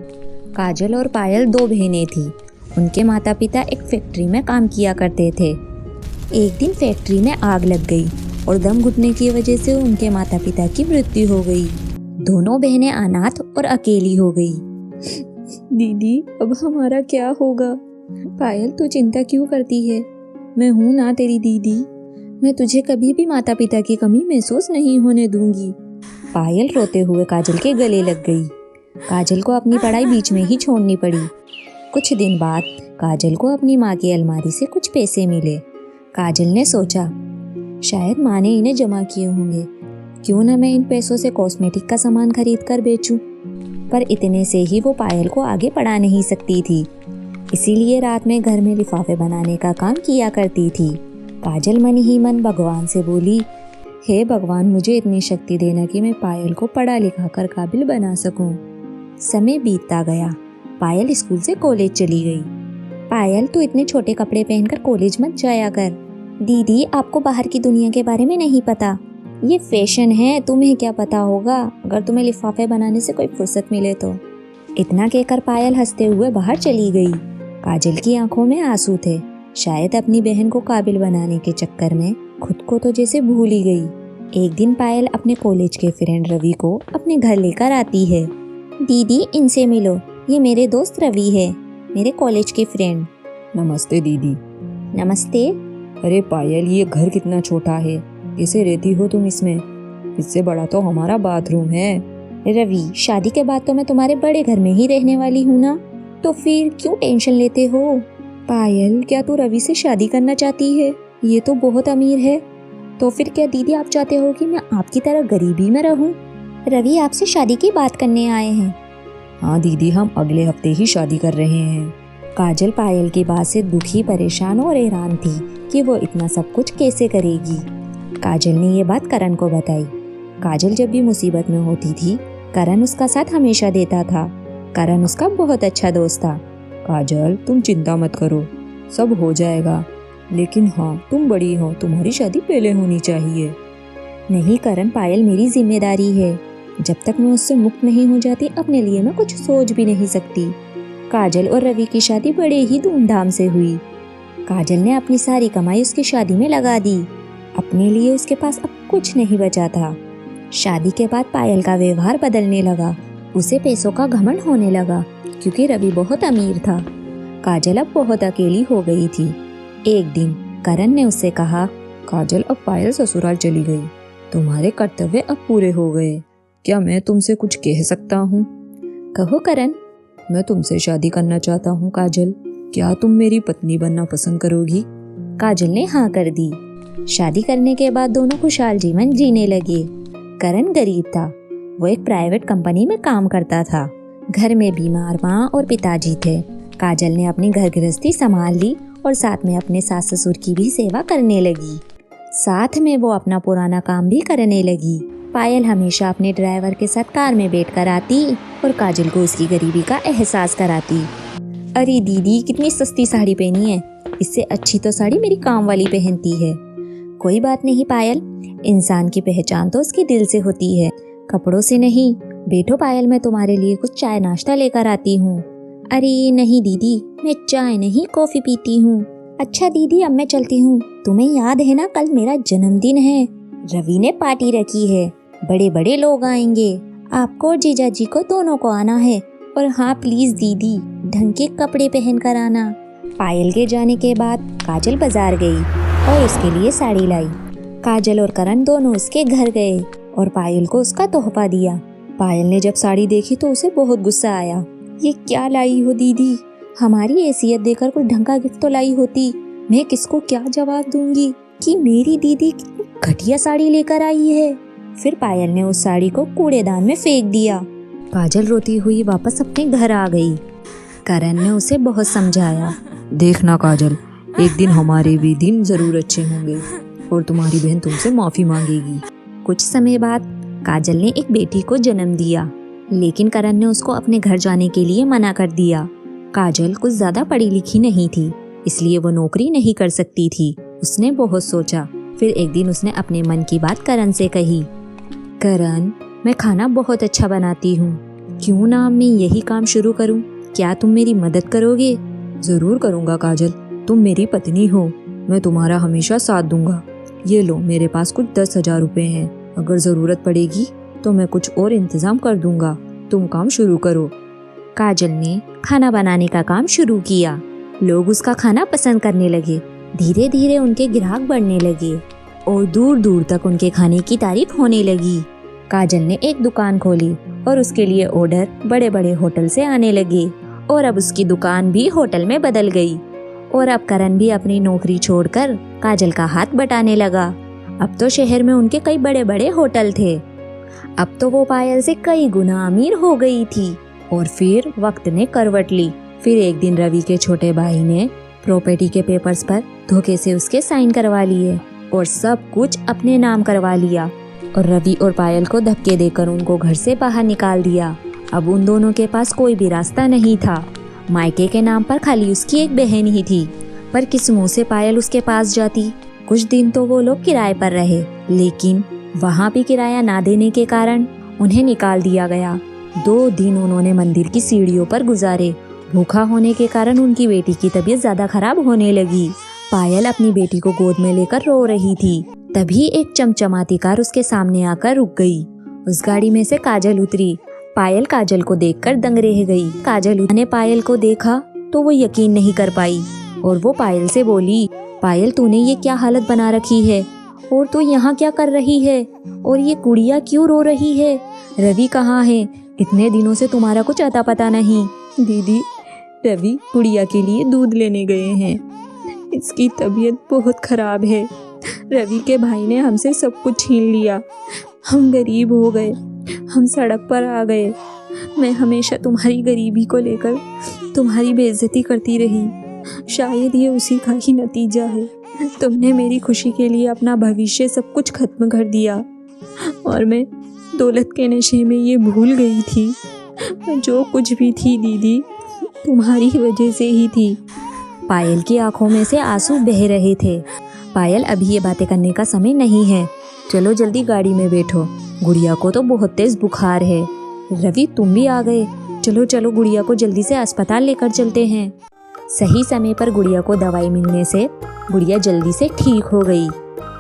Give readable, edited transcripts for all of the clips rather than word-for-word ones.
काजल और पायल दो बहनें थीं। उनके माता पिता एक फैक्ट्री में काम किया करते थे। एक दिन फैक्ट्री में आग लग गई और दम घुटने की वजह से उनके माता पिता की मृत्यु हो गई। दोनों बहनें अनाथ और अकेली हो गई। दीदी, अब हमारा क्या होगा? पायल, तू चिंता क्यों करती है? मैं हूँ ना तेरी दीदी। मैं तुझे कभी भी माता पिता की कमी महसूस नहीं होने दूंगी। पायल रोते हुए काजल के गले लग गई। काजल को अपनी पढ़ाई बीच में ही छोड़नी पड़ी। कुछ दिन बाद काजल को अपनी माँ की अलमारी से कुछ पैसे मिले। काजल ने सोचा, शायद माँ ने इन्हें जमा किए होंगे। क्यों ना मैं इन पैसों से कॉस्मेटिक का सामान खरीद कर बेचूं। पर इतने से ही वो पायल को आगे पढ़ा नहीं सकती थी, इसीलिए रात में घर में लिफाफे बनाने का काम किया करती थी। काजल मन ही मन भगवान से बोली, हे भगवान, मुझे इतनी शक्ति देना कि मैं पायल को पढ़ा लिखा कर काबिल बना सकूं। समय बीतता गया। पायल स्कूल से कॉलेज चली गई। पायल, तू इतने छोटे कपड़े पहनकर कॉलेज मत जाया कर। दीदी, आपको बाहर की दुनिया के बारे में नहीं पता। ये फैशन है, तुम्हें क्या पता होगा अगर तुम्हें लिफाफे बनाने से कोई फुर्सत मिले तो। इतना कहकर पायल हंसते हुए बाहर चली गई। काजल की आंखों में आंसू थे। शायद अपनी बहन को काबिल बनाने के चक्कर में खुद को तो जैसे भूल ही गई। एक दिन पायल अपने कॉलेज के फ्रेंड रवि को अपने घर लेकर आती है। दीदी, इनसे मिलो, ये मेरे दोस्त रवि है, मेरे कॉलेज के फ्रेंड। नमस्ते दीदी। नमस्ते। अरे पायल, ये घर कितना छोटा है, कैसे रहती हो तुम इसमें? इससे बड़ा तो हमारा बाथरूम है। रवि, शादी के बाद तो मैं तुम्हारे बड़े घर में ही रहने वाली हूँ ना, तो फिर क्यों टेंशन लेते हो? पायल, क्या तू रवि से शादी करना चाहती है? ये तो बहुत अमीर है। तो फिर क्या दीदी आप चाहते हो कि मैं आपकी तरह गरीबी में रहूं? रवि आपसे शादी की बात करने आए हैं। हाँ दीदी, हम अगले हफ्ते ही शादी कर रहे हैं। काजल पायल की बात से दुखी, परेशान और हैरान थी कि वो इतना सब कुछ कैसे करेगी। काजल ने ये बात करण को बताई। काजल जब भी मुसीबत में होती थी, करण उसका साथ हमेशा देता था। करण उसका बहुत अच्छा दोस्त था। काजल, तुम चिंता मत करो, सब हो जाएगा। लेकिन हाँ, तुम बड़ी हो, तुम्हारी शादी पहले होनी चाहिए। नहीं करण, पायल मेरी जिम्मेदारी है। जब तक मैं उससे मुक्त नहीं हो जाती, अपने लिए मैं कुछ सोच भी नहीं सकती। काजल और रवि की शादी बड़े ही धूमधाम से हुई। काजल ने अपनी सारी कमाई उसकी शादी में लगा दी। अपने लिए उसके पास अब कुछ नहीं बचा था। शादी के बाद पायल का व्यवहार बदलने लगा। उसे पैसों का घमंड होने लगा क्योंकि रवि बहुत अमीर था। काजल अब बहुत अकेली हो गई थी। एक दिन करण ने उससे कहा, काजल, अब पायल ससुराल चली गई, तुम्हारे कर्तव्य अब पूरे हो गए। क्या मैं तुमसे कुछ कह सकता हूँ? कहो करण। मैं तुमसे शादी करना चाहता हूँ काजल। क्या तुम मेरी पत्नी बनना पसंद करोगी? काजल ने हाँ कर दी। शादी करने के बाद दोनों खुशहाल जीवन जीने लगे। करण गरीब था। वो एक प्राइवेट कंपनी में काम करता था। घर में बीमार माँ और पिताजी थे। काजल ने अपनी घर गृहस्थी संभाल ली और साथ में अपने सास ससुर की भी सेवा करने लगी। साथ में वो अपना पुराना काम भी करने लगी। पायल हमेशा अपने ड्राइवर के साथ कार में बैठकर आती और काजल को उसकी गरीबी का एहसास कराती। अरे दीदी, कितनी सस्ती साड़ी पहनी है, इससे अच्छी तो साड़ी मेरी काम वाली पहनती है। कोई बात नहीं पायल, इंसान की पहचान तो उसके दिल से होती है, कपड़ों से नहीं। बैठो पायल, मैं तुम्हारे लिए कुछ चाय नाश्ता लेकर आती हूँ। अरे नहीं दीदी, मैं चाय नहीं कॉफी पीती हूँ। अच्छा दीदी, अब मैं चलती हूँ। तुम्हें याद है ना, कल मेरा जन्मदिन है। रवि ने पार्टी रखी है, बड़े बड़े लोग आएंगे। आपको और जीजा जी को दोनों को आना है। और हाँ प्लीज दीदी, ढंग के कपड़े पहन कर आना। पायल के जाने के बाद काजल बाजार गई और उसके लिए साड़ी लाई। काजल और करण दोनों उसके घर गए और पायल को उसका तोहफा दिया। पायल ने जब साड़ी देखी तो उसे बहुत गुस्सा आया। ये क्या लाई हो दीदी, हमारी हैसियत देकर कुछ ढंग का गिफ्ट तो लाई होती। मैं किसको क्या जवाब दूंगी कि मेरी दीदी कितनी घटिया साड़ी लेकर आई है। फिर पायल ने उस साड़ी को कूड़ेदान में फेंक दिया। काजल रोती हुई वापस अपने घर आ गई। करण ने उसे बहुत समझाया। देखना काजल, एक दिन हमारे भी दिन जरूर अच्छे होंगे और तुम्हारी बहन तुमसे माफी मांगेगी। कुछ समय बाद काजल ने एक बेटी को जन्म दिया, लेकिन करण ने उसको अपने घर जाने के लिए मना कर दिया। काजल कुछ ज्यादा पढ़ी लिखी नहीं थी, इसलिए वो नौकरी नहीं कर सकती थी। उसने बहुत सोचा। फिर एक दिन उसने अपने मन की बात करण से कही। करण, मैं खाना बहुत अच्छा बनाती हूँ, क्यों ना मैं यही काम शुरू करूं? क्या तुम मेरी मदद करोगे? जरूर करूँगा काजल, तुम मेरी पत्नी हो, मैं तुम्हारा हमेशा साथ दूंगा। ये लो, मेरे पास कुछ 10,000 रुपए हैं, अगर ज़रूरत पड़ेगी तो मैं कुछ और इंतज़ाम कर दूंगा। तुम काम शुरू करो। काजल ने खाना बनाने का काम शुरू किया। लोग उसका खाना पसंद करने लगे। धीरे धीरे उनके ग्राहक बढ़ने लगे और दूर दूर तक उनके खाने की तारीफ होने लगी। काजल ने एक दुकान खोली और उसके लिए ऑर्डर बड़े बड़े होटल से आने लगे और अब उसकी दुकान भी होटल में बदल गई। और अब करण भी अपनी नौकरी छोड़कर काजल का हाथ बटाने लगा। अब तो शहर में उनके कई बड़े बड़े होटल थे। अब तो वो पायल से कई गुना अमीर हो गई थी। और फिर वक्त ने करवट ली। फिर एक दिन रवि के छोटे भाई ने प्रॉपर्टी के पेपर्स पर धोखे से उसके साइन करवा लिए और सब कुछ अपने नाम करवा लिया और रवि और पायल को धक्के देकर उनको घर से बाहर निकाल दिया। अब उन दोनों के पास कोई भी रास्ता नहीं था। मायके के नाम पर खाली उसकी एक बहन ही थी, पर किस मुंह से पायल उसके पास जाती। कुछ दिन तो वो लोग किराए पर रहे, लेकिन वहाँ भी किराया ना देने के कारण उन्हें निकाल दिया गया। 2 दिन उन्होंने मंदिर की सीढ़ियों पर गुजारे। भूखा होने के कारण उनकी बेटी की तबीयत ज्यादा खराब होने लगी। पायल अपनी बेटी को गोद में लेकर रो रही थी। तभी एक चमचमाती कार उसके सामने आकर रुक गई। उस गाड़ी में से काजल उतरी। पायल काजल को देखकर दंग रह गई। काजल ने पायल को देखा तो वो यकीन नहीं कर पाई और वो पायल से बोली, पायल तूने ये क्या हालत बना रखी है और तू यहाँ क्या कर रही है और ये गुड़िया क्यों रो रही है? रवि कहाँ है? इतने दिनों से तुम्हारा कुछ अता पता नहीं। दीदी, रवि गुड़िया के लिए दूध लेने गए हैं। इसकी तबीयत बहुत खराब है। रवि के भाई ने हमसे सब कुछ छीन लिया। हम गरीब हो गए, हम सड़क पर आ गए। मैं हमेशा तुम्हारी गरीबी को लेकर तुम्हारी बेइज्जती करती रही। शायद ये उसी का ही नतीजा है। तुमने मेरी खुशी के लिए अपना भविष्य सब कुछ खत्म कर दिया और मैं दौलत के नशे में ये भूल गई थी। जो कुछ भी थी दीदी, तुम्हारी वजह से ही थी। पायल की आंखों में से आंसू बह रहे थे। पायल, अभी ये बातें करने का समय नहीं है, चलो जल्दी गाड़ी में बैठो। गुड़िया को तो बहुत तेज बुखार है। रवि तुम भी आ गए, चलो चलो गुड़िया को जल्दी से अस्पताल लेकर चलते हैं। सही समय पर गुड़िया को दवाई मिलने से गुड़िया जल्दी से ठीक हो गई।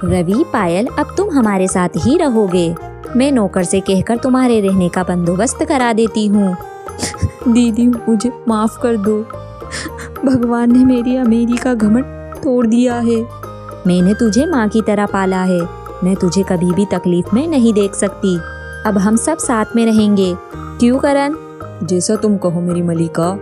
रवि, पायल अब तुम हमारे साथ ही रहोगे। मैं नौकर से कहकर तुम्हारे रहने का बंदोबस्त करा देती हूँ। दीदी मुझे माफ कर दो। भगवान ने मेरी अमीरी का घमंड तोड़ दिया है। मैंने तुझे माँ की तरह पाला है। मैं तुझे कभी भी तकलीफ में नहीं देख सकती। अब हम सब साथ में रहेंगे। क्यों करण? जैसा तुम कहो मेरी मलिका।